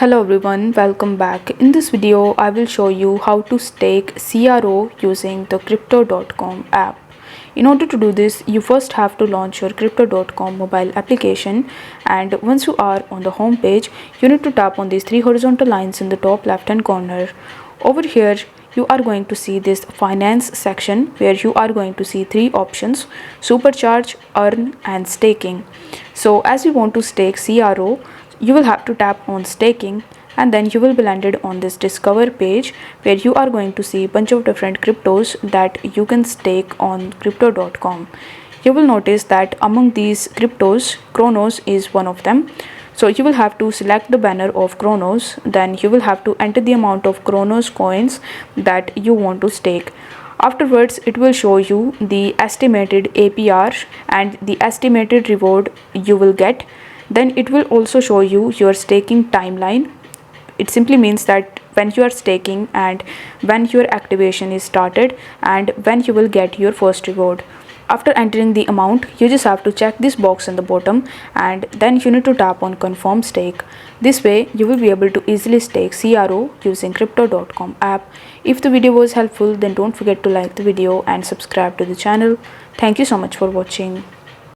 Hello everyone, welcome back. In this video, I will show you how to stake CRO using the crypto.com app. In order to do this, you first have to launch your crypto.com mobile application, and once you are on the home page, you need to tap on these three horizontal lines in the top left hand corner. Over here, you are going to see this finance section where you are going to see three options: supercharge, earn and staking. So as you want to stake CRO, you will have to tap on staking, and then you will be landed on this discover page where you are going to see a bunch of different cryptos that you can stake on crypto.com. You will notice that among these cryptos, Chronos is one of them. So you will have to select the banner of Chronos, then you will have to enter the amount of Chronos coins that you want to stake. Afterwards, it will show you the estimated APR and the estimated reward you will get. Then it will also show you your staking timeline. It simply means that when you are staking and when your activation is started and when you will get your first reward. After entering the amount, you just have to check this box in the bottom, and then you need to tap on confirm stake. This way you will be able to easily stake CRO using crypto.com app. If the video was helpful, then don't forget to like the video and subscribe to the channel. Thank you so much for watching.